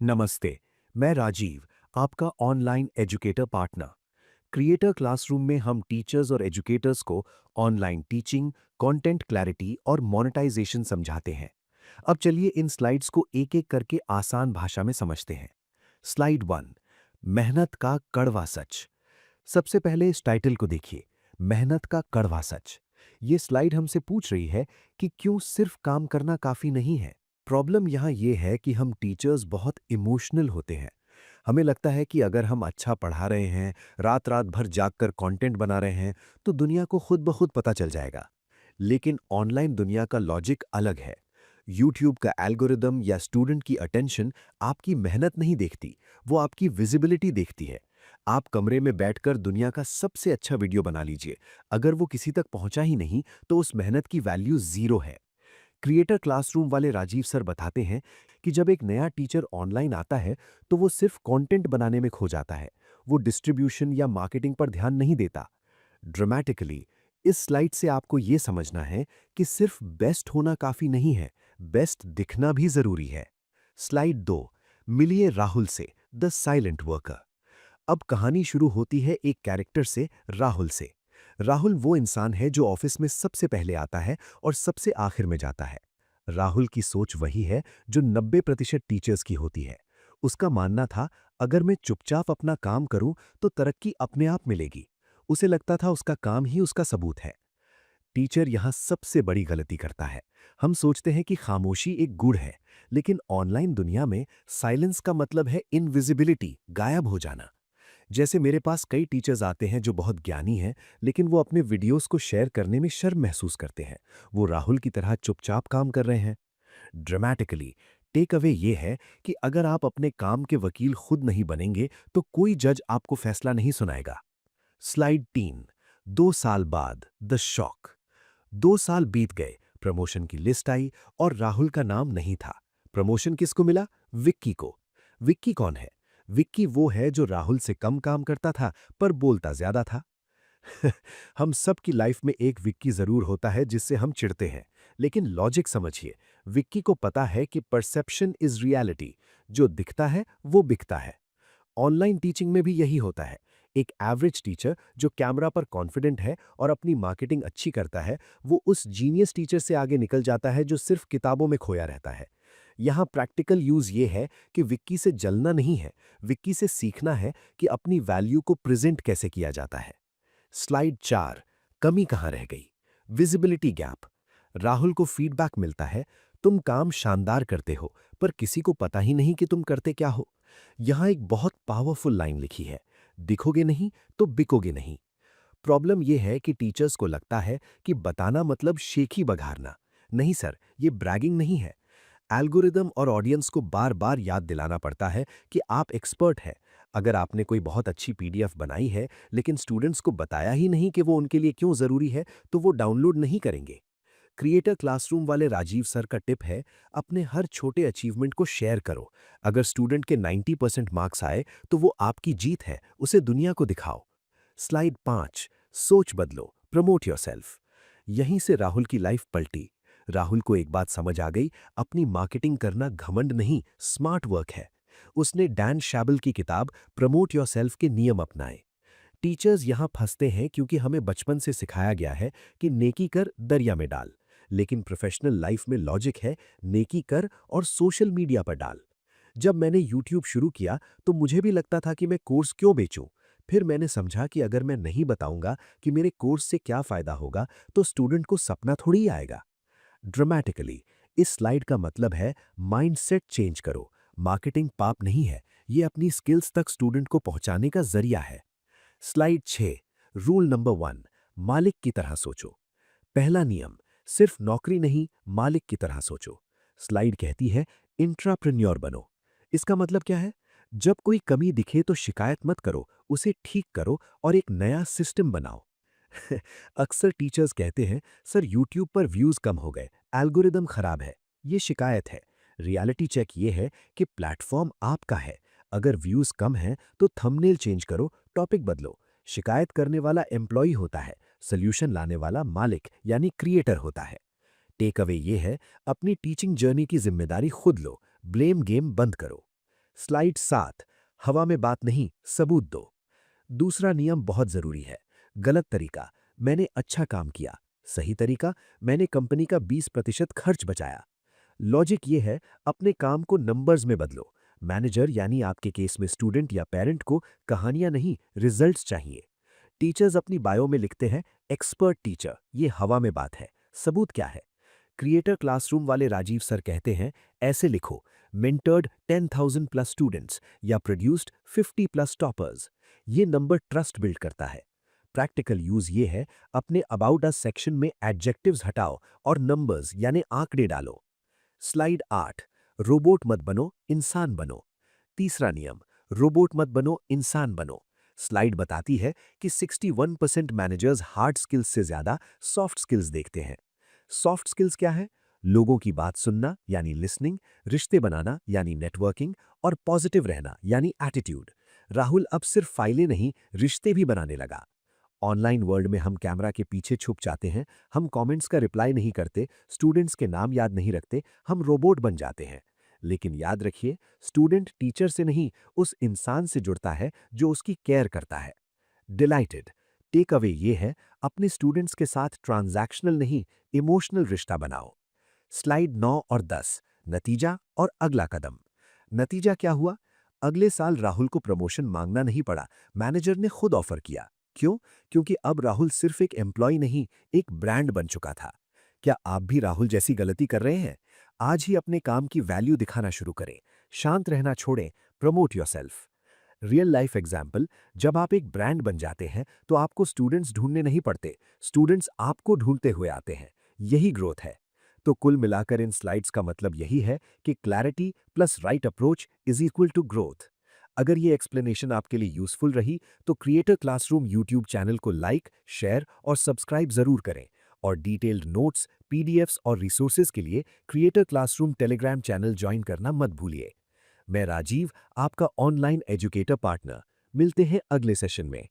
नमस्ते। मैं राजीव, आपका online educator partner. Creator classroom में हम टीचर्स और एजुकेटर्स को ऑनलाइन टीचिंग, कंटेंट क्लैरिटी और मोनेटाइजेशन समझाते हैं। अब चलिए इन स्लाइड्स को एक-एक करके आसान भाषा में समझते हैं। स्लाइड 1, मेहनत का कड़वा सच। सबसे पहले इस टाइटल को देखिए, मेहनत का कड़वा सच। ये स्लाइड हमसे पूछ रही है कि क्यों सिर्फ काम करना काफी नहीं है। प्रॉब्लम यहाँ ये है कि हम टीचर्स बहुत इमोशनल होते हैं। हमें लगता है कि अगर हम अच्छा पढ़ा रहे हैं, रात रात भर जागकर कंटेंट बना रहे हैं, तो दुनिया को खुद ब खुद पता चल जाएगा। लेकिन ऑनलाइन दुनिया का लॉजिक अलग है। यूट्यूब का एल्गोरिदम या स्टूडेंट की अटेंशन आपकी मेहनत नहीं देखती, वो आपकी विजिबिलिटी देखती है। आप कमरे में बैठकर दुनिया का सबसे अच्छा वीडियो बना लीजिए, अगर वो किसी तक पहुंचा ही नहीं, तो उस मेहनत की वैल्यू ज़ीरो है। क्रिएटर क्लासरूम वाले राजीव सर बताते हैं कि जब एक नया टीचर ऑनलाइन आता है, तो वो सिर्फ कंटेंट बनाने में खो जाता है। वो डिस्ट्रीब्यूशन या मार्केटिंग पर ध्यान नहीं देता। ड्रामेटिकली, इस स्लाइड से आपको ये समझना है कि सिर्फ बेस्ट होना काफी नहीं है, बेस्ट दिखना भी जरूरी है। स्लाइड 2, मिलिए राहुल से, द साइलेंट वर्कर। अब कहानी शुरू होती है एक कैरेक्टर से, राहुल से। राहुल वो इंसान है जो ऑफिस में सबसे पहले आता है और सबसे आखिर में जाता है। राहुल की सोच वही है जो 90% टीचर्स की होती है। उसका मानना था, अगर मैं चुपचाप अपना काम करूं तो तरक्की अपने आप मिलेगी। उसे लगता था उसका काम ही उसका सबूत है। टीचर यहां सबसे बड़ी गलती करता है। हम सोचते हैं कि खामोशी एक गुण है, लेकिन ऑनलाइन दुनिया में साइलेंस का मतलब है इनविजिबिलिटी, गायब हो जाना। जैसे मेरे पास कई टीचर्स आते हैं जो बहुत ज्ञानी हैं, लेकिन वो अपने वीडियोस को शेयर करने में शर्म महसूस करते हैं। वो राहुल की तरह चुपचाप काम कर रहे हैं। ड्रामेटिकली, टेक अवे ये है कि अगर आप अपने काम के वकील खुद नहीं बनेंगे, तो कोई जज आपको फैसला नहीं सुनाएगा। स्लाइड 3, 2 साल बाद, द शॉक। 2 साल बीत गए, प्रमोशन की लिस्ट आई और राहुल का नाम नहीं था। प्रमोशन किसको मिला? विक्की को। विक्की कौन है? विक्की वो है जो राहुल से कम काम करता था, पर बोलता ज्यादा था। हम सब की लाइफ में एक विक्की जरूर होता है जिससे हम चिढ़ते हैं। लेकिन लॉजिक समझिए, विक्की को पता है कि परसेप्शन इज रियलिटी। जो दिखता है वो बिकता है। ऑनलाइन टीचिंग में भी यही होता है। एक एवरेज टीचर जो कैमरा पर कॉन्फिडेंट है और अपनी मार्केटिंग अच्छी करता है, वो उस जीनियस टीचर से आगे निकल जाता है जो सिर्फ किताबों में खोया रहता है। यहाँ प्रैक्टिकल यूज ये है कि विक्की से जलना नहीं है, विक्की से सीखना है कि अपनी वैल्यू को प्रेजेंट कैसे किया जाता है। स्लाइड 4, कमी कहाँ रह गई? Visibility gap. राहुल को फीडबैक मिलता है, तुम काम शानदार करते हो, पर किसी को पता ही नहीं कि तुम करते क्या हो। यहाँ एक बहुत पावरफुल लाइन लिखी है, दिखोगे नहीं तो बिकोगे नहीं। प्रॉब्लम यह है कि टीचर्स को लगता है कि बताना मतलब शेखी बघारना। नहीं सर, ये ब्रैगिंग नहीं है। एल्गोरिदम और ऑडियंस को बार बार याद दिलाना पड़ता है कि आप एक्सपर्ट हैं। अगर आपने कोई बहुत अच्छी पीडीएफ बनाई है, लेकिन स्टूडेंट्स को बताया ही नहीं कि वो उनके लिए क्यों ज़रूरी है, तो वो डाउनलोड नहीं करेंगे। क्रिएटर क्लासरूम वाले राजीव सर का टिप है, अपने हर छोटे अचीवमेंट को शेयर करो। अगर स्टूडेंट के 90% मार्क्स आए, तो वो आपकी जीत है, उसे दुनिया को दिखाओ। स्लाइड 5, सोच बदलो, प्रमोट योरसेल्फ। यहीं से राहुल की लाइफ पलटी। राहुल को एक बात समझ आ गई, अपनी मार्केटिंग करना घमंड नहीं, स्मार्ट वर्क है। उसने डैन शैबल की किताब प्रमोट योरसेल्फ के नियम अपनाए। टीचर्स यहाँ फंसते हैं क्योंकि हमें बचपन से सिखाया गया है कि नेकी कर दरिया में डाल। लेकिन प्रोफेशनल लाइफ में लॉजिक है, नेकी कर और सोशल मीडिया पर डाल। जब मैंने यूट्यूब शुरू किया, तो मुझे भी लगता था कि मैं कोर्स क्यों बेचूं। फिर मैंने समझा कि अगर मैं नहीं बताऊंगा कि मेरे कोर्स से क्या फायदा होगा, तो स्टूडेंट को सपना थोड़ी आएगा। ड्रामेटिकली, इस स्लाइड का मतलब है, माइंडसेट चेंज करो। मार्केटिंग पाप नहीं है, ये अपनी स्किल्स तक स्टूडेंट को पहुंचाने का जरिया है। स्लाइड 6, रूल नंबर 1, मालिक की तरह सोचो। पहला नियम, सिर्फ नौकरी नहीं, मालिक की तरह सोचो। स्लाइड कहती है, इंट्राप्रेन्योर बनो। इसका मतलब क्या है? जब कोई कमी दिखे तो शिकायत मत करो, उसे ठीक करो और एक नया सिस्टम बनाओ। अक्सर टीचर्स कहते हैं, सर यूट्यूब पर व्यूज कम हो गए, एल्गोरिदम खराब है। ये शिकायत है। रियलिटी चेक ये है कि प्लेटफॉर्म आपका है। अगर व्यूज कम हैं, तो थंबनेल चेंज करो, टॉपिक बदलो। शिकायत करने वाला एम्प्लॉय होता है, सोल्यूशन लाने वाला मालिक यानी क्रिएटर होता है। टेक अवे ये है, अपनी टीचिंग जर्नी की जिम्मेदारी खुद लो, ब्लेम गेम बंद करो। स्लाइड 7। हवा में बात नहीं, सबूत दो। दूसरा नियम बहुत जरूरी है। गलत तरीका, मैंने अच्छा काम किया। सही तरीका, मैंने कंपनी का 20% खर्च बचाया। लॉजिक ये है, अपने काम को नंबर्स में बदलो। मैनेजर यानी आपके केस में स्टूडेंट या पेरेंट को कहानियां नहीं, रिजल्ट्स चाहिए। टीचर्स अपनी बायो में लिखते हैं एक्सपर्ट टीचर, ये हवा में बात है। सबूत क्या है? क्रिएटर क्लासरूम वाले राजीव सर कहते हैं, ऐसे लिखो, मेंटर्ड 10,000 प्लस स्टूडेंट्स या प्रोड्यूस्ड 50 प्लस टॉपर्स। ये नंबर ट्रस्ट बिल्ड करता है। प्रैक्टिकल यूज ये है, अपने अबाउट अस सेक्शन में एडजेक्टिव्स हटाओ और नंबर्स यानी आंकड़े डालो। स्लाइड 8। रोबोट मत बनो, इंसान बनो। तीसरा नियम, रोबोट मत बनो, इंसान बनो। स्लाइड बताती है कि 61% मैनेजर्स हार्ड स्किल्स से ज्यादा सॉफ्ट स्किल्स देखते हैं। सॉफ्ट स्किल्स क्या है? लोगों की बात सुनना यानी लिसनिंग, रिश्ते बनाना यानी नेटवर्किंग, और पॉजिटिव रहना यानी एटीट्यूड। राहुल अब सिर्फ फाइलें नहीं, रिश्ते भी बनाने लगा। ऑनलाइन वर्ल्ड में हम कैमरा के पीछे छुप जाते हैं, हम कमेंट्स का रिप्लाई नहीं करते, स्टूडेंट्स के नाम याद नहीं रखते, हम रोबोट बन जाते हैं। लेकिन याद रखिए, स्टूडेंट टीचर से नहीं, उस इंसान से जुड़ता है जो उसकी केयर करता है। डिलाइटेड, टेक अवे ये है, अपने स्टूडेंट्स के साथ ट्रांजैक्शनल नहीं, इमोशनल रिश्ता बनाओ। स्लाइड 9 और 10। नतीजा और अगला कदम। नतीजा क्या हुआ? अगले साल राहुल को प्रमोशन मांगना नहीं पड़ा, मैनेजर ने खुद ऑफर किया। क्यों? क्योंकि अब राहुल सिर्फ एक एम्प्लॉय नहीं, एक ब्रांड बन चुका था। क्या आप भी राहुल जैसी गलती कर रहे हैं? आज ही अपने काम की वैल्यू दिखाना शुरू करें। शांत रहना छोड़ें, promote yourself. Real life example, जब आप एक ब्रांड बन जाते हैं तो आपको स्टूडेंट्स ढूंढने नहीं पड़ते, स्टूडेंट्स आपको ढूंढते हुए आते हैं। यही ग्रोथ है। तो कुल मिलाकर इन स्लाइड्स का मतलब यही है कि clarity plus right approach is equal to growth. अगर ये एक्सप्लेनेशन आपके लिए यूजफुल रही तो क्रिएटर क्लासरूम यूट्यूब चैनल को लाइक, शेयर और सब्सक्राइब जरूर करें। और डिटेल्ड नोट्स, पीडीएफ्स और रिसोर्सेज के लिए creator classroom Telegram channel join करना मत भूलिए। मैं राजीव, आपका ऑनलाइन एजुकेटर पार्टनर। मिलते हैं अगले सेशन में।